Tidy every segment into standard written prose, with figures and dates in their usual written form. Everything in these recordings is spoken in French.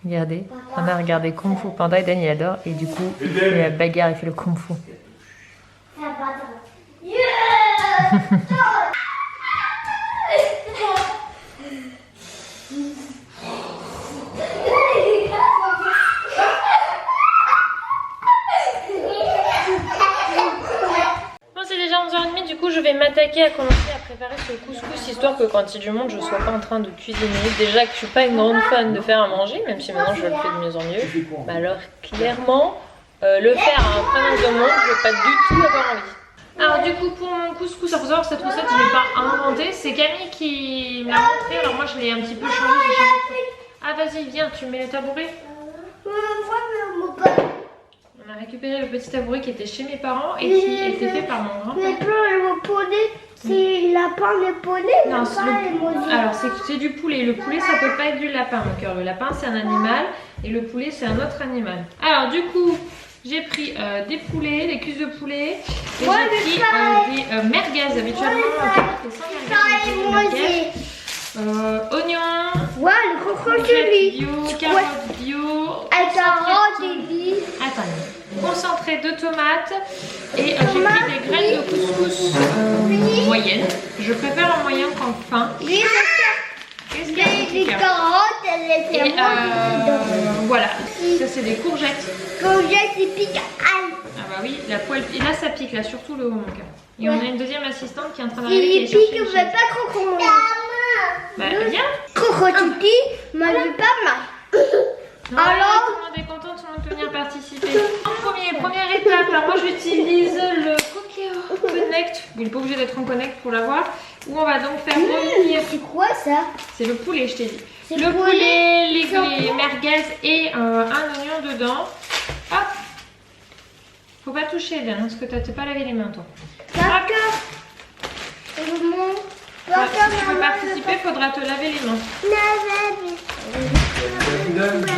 Regardez, on a regardé Kung Fu Panda et Dan il adore. Et du coup, il fait la bagarre, il fait le Kung Fu. C'est déjà 11h30, du coup je vais m'attaquer à commencer à préparer ce couscous histoire que quand il y a du monde je sois pas en train de cuisiner. Déjà que je suis pas une grande fan de faire à manger, même si maintenant je le fais de mieux en mieux. Bah alors clairement le faire à un très nombre de monde, je vais pas du tout avoir envie. Alors du coup pour mon couscous, à faut savoir que cette recette je l'ai pas inventée, c'est Camille qui me l'a montré, alors moi je l'ai un petit peu changé, j'ai changé. Ah vas-y viens, tu mets le tabouret. On a récupéré le petit tabouret qui était chez mes parents et qui était fait par mon grand-père. Le poney, c'est lapin, le poney. Non, alors c'est du poulet. Le poulet ça peut pas être du lapin mon cœur. Le lapin c'est un animal et le poulet c'est un autre animal. Alors du coup j'ai pris des poulets, des cuisses de poulet. Et j'ai pris des merguez habituellement. On merguez. Oignons. Ouais, le crocodile bio, carottes bio. Concentré de tomates et j'ai pris des graines de couscous moyennes. Je préfère en moyen qu'en fin. Qu'est-ce qu'il y a les carottes, elles étaient voilà, ça c'est des courgettes. Courgettes et piquent. Ah bah oui, la poêle, et là ça pique, là surtout le haut mon cœur. Et on a une deuxième assistante qui est en train d'arriver. Il pique, mais pas crocodile. Bah viens. Crocodile, mais pas mal. Non, alors, tout le monde est content, tout le monde peut venir participer. Première étape, alors moi j'utilise le Cooker Connect. Il n'est pas obligé d'être en Connect pour l'avoir. Où on va donc faire revenir. C'est quoi ça? C'est le poulet, je t'ai dit. Le poulet, les merguez et un oignon dedans. Hop. Faut pas toucher, Dan, parce que t'as pas lavé les mains toi. D'accord. Si tu veux participer, il faudra te laver les mains.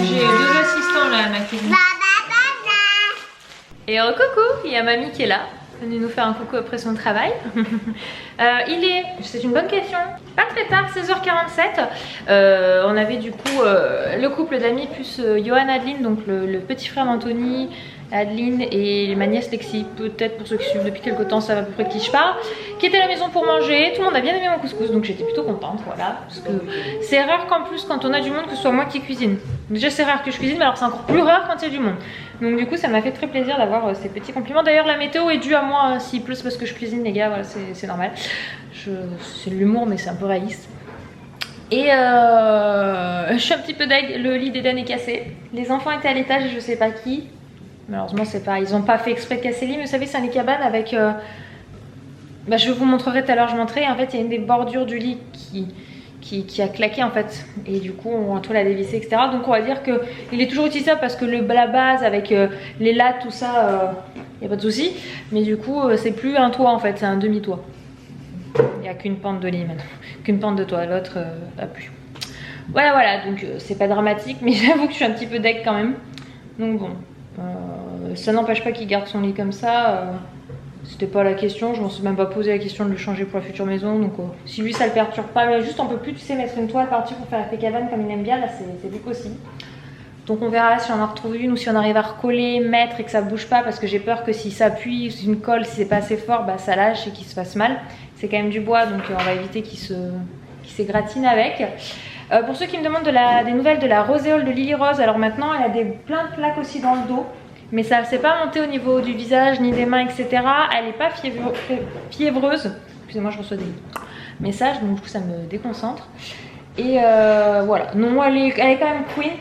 J'ai deux assistants là à ma cuisine. Et coucou, il y a mamie qui est là, venue nous faire un coucou après son travail. C'est une bonne question, pas très tard, 16h47. On avait du coup le couple d'amis plus Johan Adeline, donc le petit frère d'Anthony, Adeline et ma nièce Lexi, peut-être pour ceux qui suivent depuis quelques temps, savent à peu près de qui je parle, qui était à la maison pour manger. Tout le monde a bien aimé mon couscous, donc j'étais plutôt contente, voilà. Parce que c'est rare qu'en plus, quand on a du monde, que ce soit moi qui cuisine. Déjà c'est rare que je cuisine, mais alors c'est encore plus rare quand il y a du monde. Donc du coup ça m'a fait très plaisir d'avoir ces petits compliments. D'ailleurs la météo est due à moi, hein. S'il pleut c'est parce que je cuisine les gars, voilà, c'est normal. C'est de l'humour mais c'est un peu réaliste. Et je suis un petit peu deg, le lit d'Eden est cassé. Les enfants étaient à l'étage et je sais pas qui. Malheureusement c'est pas, ils ont pas fait exprès de casser le lit, mais vous savez c'est un lit cabane avec... je vous montrerai tout à l'heure, je montrerai. En fait il y a une des bordures du lit qui a claqué en fait. Et du coup on tout l'a dévissé etc. Donc on va dire qu'il est toujours utilisable parce que la base avec les lattes tout ça, y a pas de souci. Mais du coup c'est plus un toit en fait, c'est un demi-toit. Il n'y a qu'une pente de lit maintenant, qu'une pente de toit, l'autre a plus. Voilà, donc c'est pas dramatique, mais j'avoue que je suis un petit peu deg quand même. Donc bon, ça n'empêche pas qu'il garde son lit comme ça. C'était pas la question, je m'en suis même pas posé la question de le changer pour la future maison. Donc si lui ça le perturbe pas, mais juste on peut plus, tu sais, mettre une toile par-dessus pour faire effet cabane comme il aime bien, là c'est plus possible. Donc on verra si on en retrouve une ou si on arrive à recoller, mettre et que ça bouge pas, parce que j'ai peur que si ça appuie, si une colle, si c'est pas assez fort, bah ça lâche et qu'il se fasse mal. C'est quand même du bois, donc on va éviter qu'il s'égratine avec. Pour ceux qui me demandent des nouvelles de la roséole de Lily Rose, alors maintenant elle a plein de plaques aussi dans le dos, mais ça ne s'est pas monté au niveau du visage ni des mains etc. Elle n'est pas fiévreuse. Excusez-moi, je reçois des messages, donc du coup ça me déconcentre. Et voilà, non, elle est quand même queen.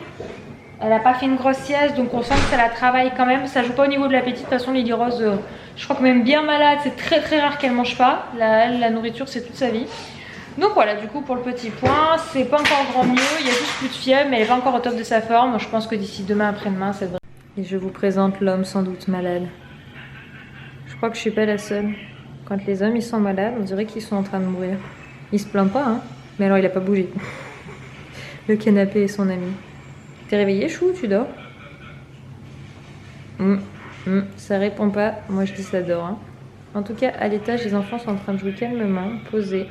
Elle n'a pas fait une grosse sieste, donc on sent que ça la travaille quand même. Ça joue pas au niveau de l'appétit. De toute façon, Lily Rose, je crois que même bien malade, c'est très très rare qu'elle mange pas. La nourriture, c'est toute sa vie. Donc voilà, du coup, pour le petit point, c'est pas encore grand mieux. Il y a juste plus de fièvre, mais elle est pas encore au top de sa forme. Je pense que d'ici demain après-demain, ça devrait. Et je vous présente l'homme sans doute malade. Je crois que je suis pas la seule. Quand les hommes ils sont malades, on dirait qu'ils sont en train de mourir. Il se plaint pas, hein. Mais alors il a pas bougé. Le canapé est son ami. T'es réveillé, chou, tu dors? Ça répond pas. Moi je dis ça dort. Hein. En tout cas, à l'étage, les enfants sont en train de jouer calmement, posés.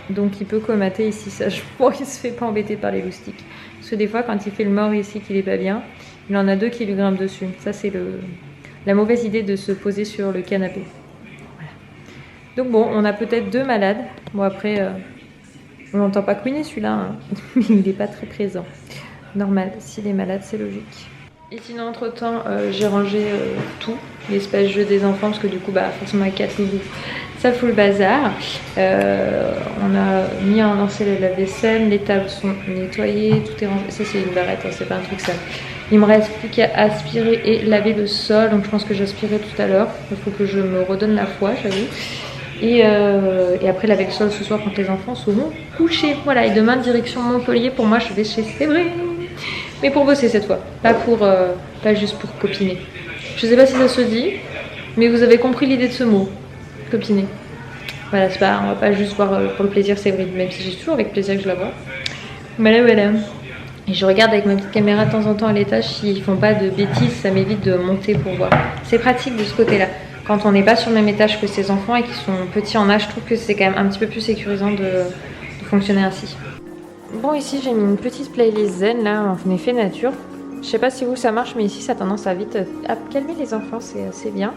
Donc il peut comater ici, ça je crois qu'il se fait pas embêter par les loustiques. Parce que des fois quand il fait le mort ici qu'il est pas bien, il en a 2 qui lui grimpent dessus. Ça c'est la mauvaise idée de se poser sur le canapé. Voilà. Donc bon, on a peut-être 2 malades. Bon après, on n'entend pas couiner celui-là, hein. Mais il n'est pas très présent. Normal, s'il est malade c'est logique. Et sinon entre temps j'ai rangé tout, l'espace jeu des enfants parce que du coup bah forcément avec 4 loulous ça fout le bazar. On a mis à lancer le lave-vaisselle, les tables sont nettoyées, tout est rangé. Ça c'est une barrette, hein, c'est pas un truc sale. Il me reste plus qu'à aspirer et laver le sol, donc je pense que j'aspirerai tout à l'heure. Il faut que je me redonne la foi, j'avoue. Et après laver le sol ce soir quand les enfants seront couchés. Voilà, et demain direction Montpellier, pour moi je vais chez Séverine. Mais pour bosser cette fois, pas juste pour copiner. Je sais pas si ça se dit, mais vous avez compris l'idée de ce mot, copiner. Voilà, c'est pas, on va pas juste voir pour le plaisir Séverine, même si j'ai toujours avec plaisir que je la vois. Voilà. Et je regarde avec ma petite caméra de temps en temps à l'étage s'ils font pas de bêtises, ça m'évite de monter pour voir. C'est pratique de ce côté-là. Quand on n'est pas sur le même étage que ses enfants et qu'ils sont petits en âge, je trouve que c'est quand même un petit peu plus sécurisant de fonctionner ainsi. Bon, ici j'ai mis une petite playlist zen là en effet nature. Je sais pas si vous ça marche, mais ici ça a tendance à vite à calmer les enfants, c'est assez bien.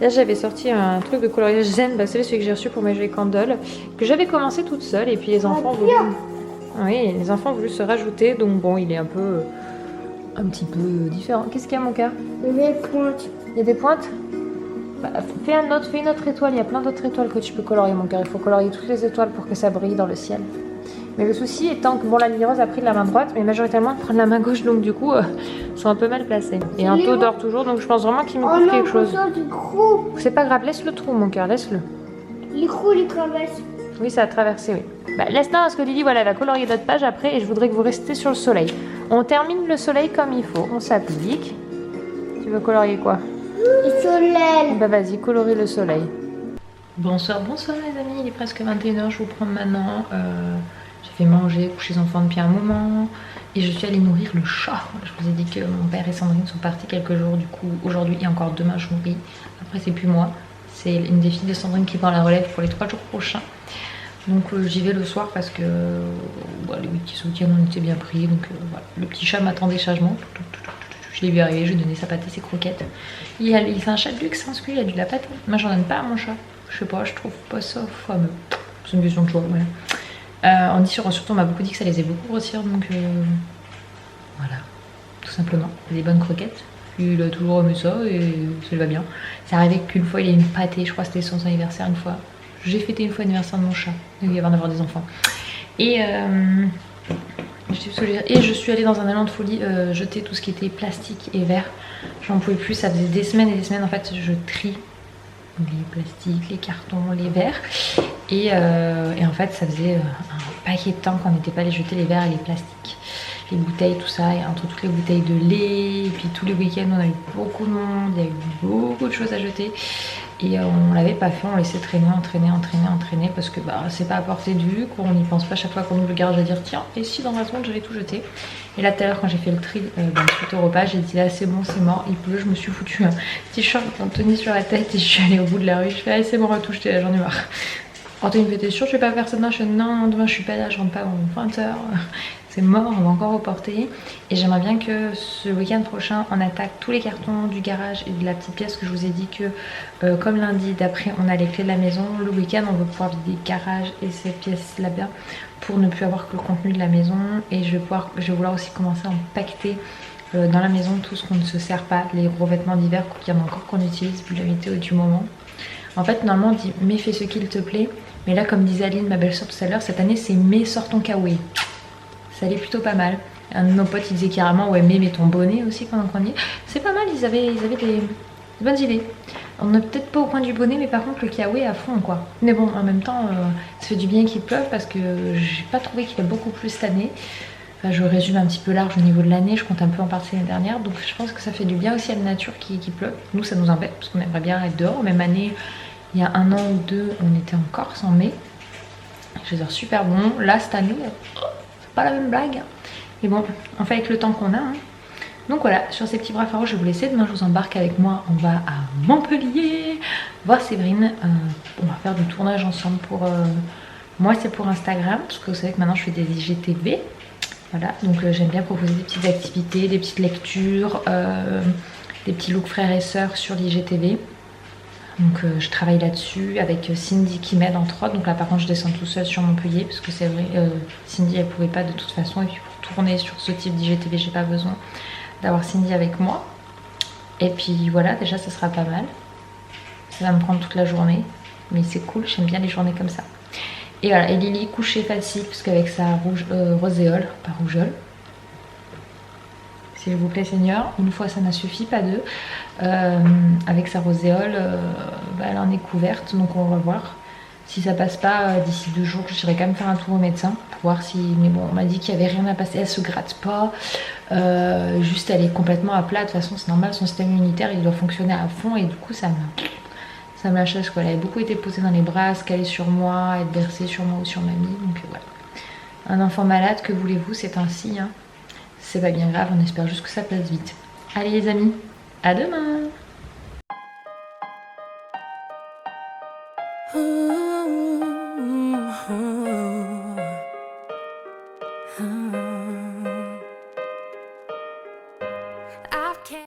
Là j'avais sorti un truc de coloriage zen, bah, c'est celui que j'ai reçu pour ma jolie candle, que j'avais commencé toute seule et puis les enfants ont voulu se rajouter, donc bon il est un petit peu différent. Qu'est-ce qu'il y a mon cœur? Il y a des pointes. Il y a des pointes? Bah, fais une autre étoile, il y a plein d'autres étoiles que tu peux colorier mon cœur, il faut colorier toutes les étoiles pour que ça brille dans le ciel. Mais le souci étant que bon, la ligne rose a pris de la main droite, mais majoritairement elle prend de la main gauche, donc du coup, ils sont un peu mal placés. Et un taux dort toujours, donc je pense vraiment qu'il me coûte quelque chose. C'est pas grave, laisse le trou, mon cœur, laisse-le. L'écrou, il traverse. Oui, ça a traversé, oui. Bah, laisse-le, parce que Lily, voilà, elle va colorier d'autres pages après, et je voudrais que vous restiez sur le soleil. On termine le soleil comme il faut, on s'applique. Tu veux colorier quoi? Le soleil. Bah vas-y, colorie le soleil. Bonsoir les amis, il est presque 21h, je vous prends maintenant. J'ai fait manger, coucher les enfants depuis un moment et je suis allée nourrir le chat. Je vous ai dit que mon père et Sandrine sont partis quelques jours, du coup aujourd'hui et encore demain je nourris. Après c'est plus moi, c'est une des filles de Sandrine qui prend la relève pour les 3 jours prochains. Donc j'y vais le soir parce que les petits soutiens on était bien pris, donc voilà. Le petit chat m'attendait sagement. Je l'ai vu arriver, je lui ai donné sa pâtée, ses croquettes. C'est un chat de luxe, hein, parce qu'il a de la pâtée. Moi j'en donne pas à mon chat, je sais pas, je trouve pas ça fameux. C'est une question de choix, voilà. On dit surtout on m'a beaucoup dit que ça les faisait beaucoup grossir, donc voilà, tout simplement. Des bonnes croquettes, il a toujours aimé ça et ça lui va bien. C'est arrivé qu'une fois il a eu une pâtée, je crois que c'était son anniversaire une fois. J'ai fêté une fois l'anniversaire de mon chat, il y avait d'avoir des enfants. Et je suis allée dans un allant de folie jeter tout ce qui était plastique et verre. J'en pouvais plus, ça faisait des semaines et des semaines en fait je trie les plastiques, les cartons, les verres et en fait ça faisait un paquet de temps qu'on n'était pas allé jeter les verres et les plastiques, les bouteilles, tout ça, et entre toutes les bouteilles de lait et puis tous les week-ends on a eu beaucoup de monde, il y a eu beaucoup de choses à jeter et on l'avait pas fait, on laissait traîner parce que bah c'est pas à portée de vue, qu'on n'y pense pas chaque fois qu'on ouvre le garage à dire tiens et si dans la seconde j'allais tout jeter. Et là tout à l'heure quand j'ai fait le tri suite au repas, j'ai dit là c'est bon, c'est mort, il pleut, je me suis foutu un t-shirt Anthony sur la tête et je suis allée au bout de la rue, je fais allez c'est bon retouche, j'en ai marre. Anthony me fait t'es sûr je vais pas faire ça demain, je fais non demain je suis pas là, je rentre pas avant 20h. C'est mort, on va encore reporter. Et j'aimerais bien que ce week-end prochain on attaque tous les cartons du garage et de la petite pièce que je vous ai dit que comme lundi d'après on a les clés de la maison, le week-end on va pouvoir vider le garage et cette pièce là-bas pour ne plus avoir que le contenu de la maison. Et je vais vouloir aussi commencer à empaqueter dans la maison tout ce qu'on ne se sert pas, les gros vêtements d'hiver qu'il y en a encore qu'on utilise vu la météo du moment. En fait normalement on dit mais fais ce qu'il te plaît, mais là comme disait Aline ma belle-sœur tout à l'heure, cette année c'est mais sors ton kawaii. Ça allait plutôt pas mal. Un de nos potes il disait carrément ouais mais mets ton bonnet aussi pendant qu'on y est. C'est pas mal, ils avaient des bonnes idées. On n'est peut-être pas au point du bonnet mais par contre le kawaii à fond quoi. Mais bon en même temps ça fait du bien qu'il pleuve parce que j'ai pas trouvé qu'il a beaucoup plus cette année. Enfin, je résume un petit peu large au niveau de l'année, je compte un peu en partie l'année dernière, donc je pense que ça fait du bien aussi à la nature qui pleuve. Nous ça nous embête parce qu'on aimerait bien être dehors. Même année, il y a 1 an ou 2, on était en Corse en mai. Je veux dire super bon. Là cette année, c'est pas la même blague. Mais bon, on fait avec le temps qu'on a. Hein. Donc voilà, sur ces petits bras farous, je vais vous laisser. Demain je vous embarque avec moi, on va à Montpellier voir Séverine. On va faire du tournage ensemble pour Moi c'est pour Instagram, parce que vous savez que maintenant je fais des IGTV. Voilà, donc j'aime bien proposer des petites activités, des petites lectures, des petits looks frères et sœurs sur l'IGTV. Donc je travaille là-dessus avec Cindy qui m'aide entre autres. Donc là par contre je descends tout seul sur Montpellier parce que c'est vrai, Cindy elle pouvait pas de toute façon. Et puis pour tourner sur ce type d'IGTV j'ai pas besoin d'avoir Cindy avec moi. Et puis voilà, déjà ça sera pas mal. Ça va me prendre toute la journée. Mais c'est cool, j'aime bien les journées comme ça. Et voilà, et Lily couchée facile parce qu'avec sa roséole, pas rougeole. S'il vous plaît Seigneur, une fois ça m'a suffi, pas deux. Avec sa roséole, elle en est couverte, donc on va voir. Si ça passe pas d'ici 2 jours, j'irai quand même faire un tour au médecin pour voir si... Mais bon, on m'a dit qu'il n'y avait rien à passer, elle se gratte pas. Juste elle est complètement à plat, de toute façon c'est normal, son système immunitaire il doit fonctionner à fond et du coup ça me la chasse quoi. Elle avait beaucoup été posée dans les bras, se caler sur moi, être bercée sur moi ou sur mamie, donc voilà. Un enfant malade, que voulez-vous, c'est ainsi, hein. C'est pas bien grave, on espère juste que ça passe vite. Allez les amis, à demain.